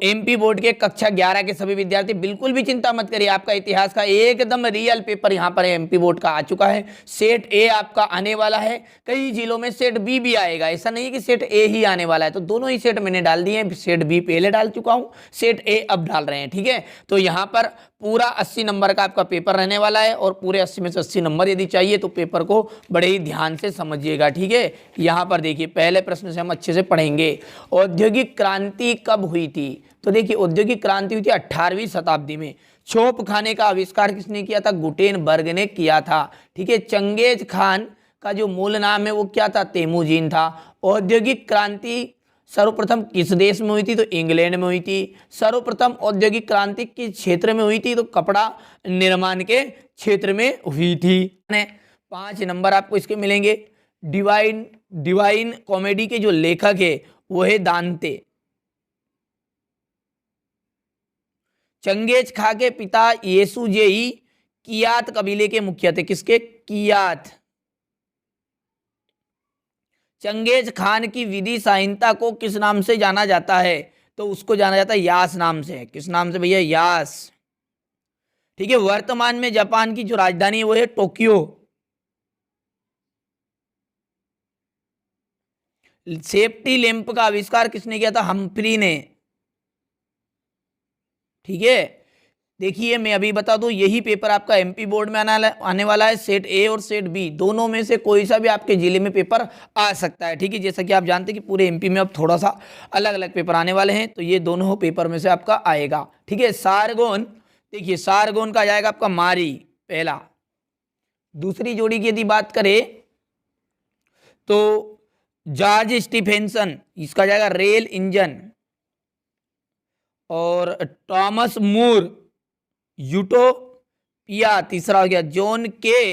MP board के कक्षा 11 के सभी विद्यार्थी बिल्कुल भी चिंता मत करिए, आपका इतिहास का एकदम रियल पेपर यहाँ पर एमपी बोर्ड का आ चुका है। सेट ए आपका आने वाला है, कई जिलों में सेट बी भी आएगा, ऐसा नहीं कि सेट ए ही आने वाला है। तो दोनों ही सेट मैंने डाल दिए हैं, सेट बी पहले डाल चुका हूँ, सेट ए अब डाल रहे हैं, ठीक है। तो यहाँ पर पूरा 80 नंबर का आपका पेपर रहने वाला है, और पूरे 80 में से 80 नंबर यदि चाहिए तो पेपर को बड़े ही ध्यान से समझिएगा, ठीक है। यहाँ पर देखिए पहले प्रश्न से हम अच्छे से पढ़ेंगे। औद्योगिक क्रांति कब हुई थी? तो देखिए औद्योगिक क्रांति हुई थी 18वीं शताब्दी में। छोप खाने का आविष्कार किसने किया था? गुटेनबर्ग ने किया था, ठीक है। चंगेज खान का जो मूल नाम है वो क्या था? तेमुजीन था। औद्योगिक क्रांति सर्वप्रथम किस देश में हुई थी? तो इंग्लैंड में हुई थी। सर्वप्रथम औद्योगिक क्रांति किस क्षेत्र में हुई थी? तो कपड़ा निर्माण के क्षेत्र में हुई थी। 5 नंबर आपको इसके मिलेंगे। डिवाइन कॉमेडी के जो लेखक है वो है दांते। चंगेज खा के पिता येसुजेई कियात कबीले के मुखिया थे। किसके? कियात। चंगेज खान की विधि संहिता को किस नाम से जाना जाता है? तो उसको जाना जाता है यास नाम से। किस नाम से भैया? यास, ठीक है। वर्तमान में जापान की जो राजधानी है वो है टोक्यो। सेफ्टी लैंप का आविष्कार किसने किया था? हम्फ्री ने, ठीक है। देखिए मैं अभी बता दूं, यही पेपर आपका एमपी बोर्ड में आने वाला है। सेट ए और सेट बी दोनों में से कोई सा भी आपके जिले में पेपर आ सकता है, ठीक है। जैसा कि आप जानते हैं कि पूरे एमपी में अब थोड़ा सा अलग अलग पेपर आने वाले हैं, तो ये दोनों पेपर में से आपका आएगा, ठीक है। सारगोन, देखिए सारगोन का जाएगा आपका मारी पहला। दूसरी जोड़ी की यदि बात करें तो जॉर्ज स्टीफेंसन, इसका जाएगा रेल इंजन। और थॉमस मूर यूटोपिया तीसरा हो गया। जॉन के,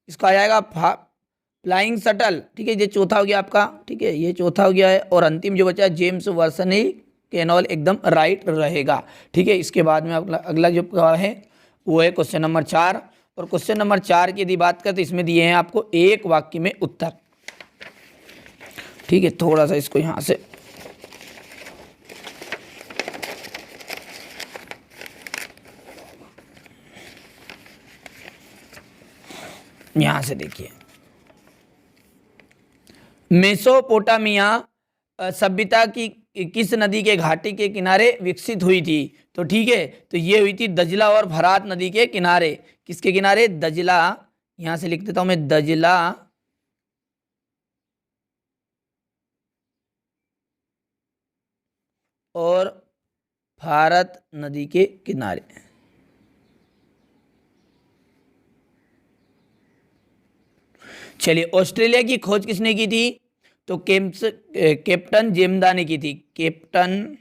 इसका आ जाएगा फ्लाइंग शटल, ठीक है। ये चौथा हो गया आपका, ठीक है, ये चौथा हो गया है। और अंतिम जो बचा है जेम्स वर्सनी कैनॉल, एकदम राइट रहेगा, ठीक है। इसके बाद में अगला जो है वो है क्वेश्चन नंबर 4। और क्वेश्चन नंबर 4 की यदि बात करें तो इसमें दिए हैं आपको एक वाक्य में उत्तर, ठीक है। थोड़ा सा इसको यहाँ से यहां से देखिए, मेसोपोटामिया सभ्यता की किस नदी के घाटी के किनारे विकसित हुई थी? तो ठीक है, तो ये हुई थी दजला और फरात नदी के किनारे। किसके किनारे? दजला, यहां से लिख देता हूं मैं, दजला और फरात नदी के किनारे। चलिए, ऑस्ट्रेलिया की खोज किसने की थी? तो कैप्टन जेम्दा ने की थी। कैप्टन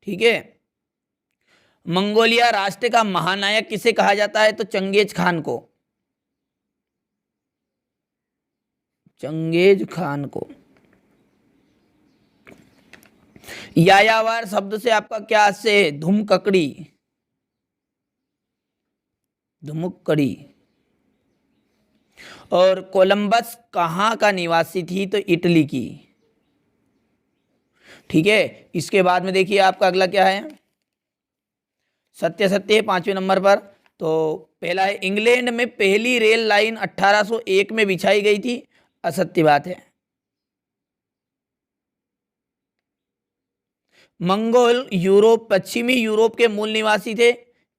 ठीक है। मंगोलिया राष्ट्र का महानायक किसे कहा जाता है? तो चंगेज खान को। चंगेज खान को। यायावर शब्द से आपका क्या से? धुमककड़ी, धुमुकड़ी। और कोलंबस कहाँ का निवासी थी? तो इटली की, ठीक है। इसके बाद में देखिए आपका अगला क्या है? सत्य सत्य 5वें नंबर पर। तो पहला है इंग्लैंड में पहली रेल लाइन 1801 में बिछाई गई थी। असत्य बात है। मंगोल यूरोप, पश्चिमी यूरोप के मूल निवासी थे।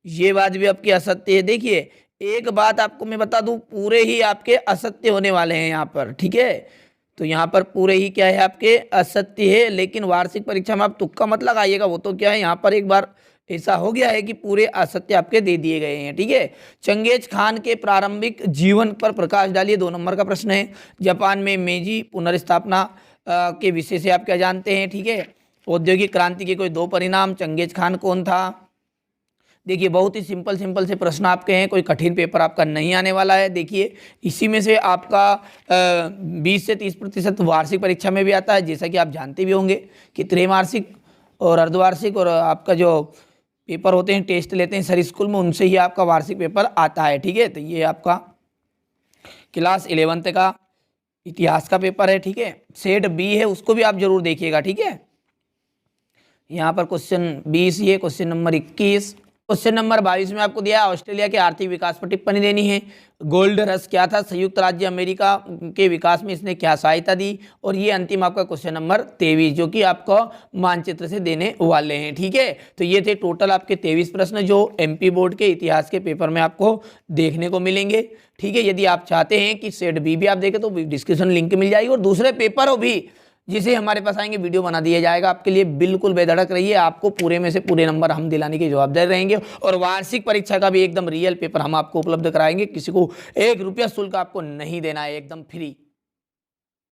ये बात भी आपकी असत्य है। देखिए एक बात आपको मैं बता दूं, पूरे ही आपके असत्य होने वाले हैं यहाँ पर, ठीक है। तो यहाँ पर पूरे ही क्या है? आपके असत्य है। लेकिन वार्षिक परीक्षा में आप तुक्का मत लगाइएगा, वो तो क्या है, यहाँ पर एक बार ऐसा हो गया है कि पूरे असत्य आपके दे दिए गए हैं, ठीक है। चंगेज खान के प्रारंभिक जीवन पर प्रकाश डालिए, 2 नंबर का प्रश्न है। जापान में मेजी पुनर्स्थापना के विषय से आप क्या जानते हैं, ठीक है। औद्योगिक क्रांति के कोई 2 परिणाम, चंगेज खान कौन था? देखिए बहुत ही सिंपल से प्रश्न आपके हैं, कोई कठिन पेपर आपका नहीं आने वाला है। देखिए इसी में से आपका 20 से 30% वार्षिक परीक्षा में भी आता है, जैसा कि आप जानते भी होंगे कि त्रैमासिक और अर्धवार्षिक और आपका जो पेपर होते हैं, टेस्ट लेते हैं सर स्कूल में, उनसे ही आपका वार्षिक पेपर आता है, ठीक है। तो ये आपका क्लास 11th का इतिहास का पेपर है, ठीक है। सेट बी है, उसको भी आप जरूर देखिएगा, ठीक है। यहाँ पर क्वेश्चन 20, ये क्वेश्चन नंबर 21। क्वेश्चन नंबर 22 में आपको दिया है ऑस्ट्रेलिया के आर्थिक विकास पर टिप्पणी देनी है। गोल्ड रश क्या था, संयुक्त राज्य अमेरिका के विकास में इसने क्या सहायता दी। और ये अंतिम आपका क्वेश्चन नंबर 23 जो कि आपको मानचित्र से देने वाले हैं, ठीक है। तो ये थे टोटल आपके 23 प्रश्न जो एमपी बोर्ड के इतिहास के पेपर में आपको देखने को मिलेंगे, ठीक है। यदि आप चाहते हैं कि सेट बी भी आप देखें तो डिस्क्रिप्शन लिंक मिल जाएगी, और दूसरे पेपरों भी जिसे हमारे पास आएंगे वीडियो बना दिया जाएगा आपके लिए। बिल्कुल बेधड़क रहिए, आपको पूरे में से पूरे नंबर हम दिलाने की जवाबदार रहेंगे। और वार्षिक परीक्षा का भी एकदम रियल पेपर हम आपको उपलब्ध कराएंगे, किसी को 1 रुपया शुल्क आपको नहीं देना है, एकदम फ्री।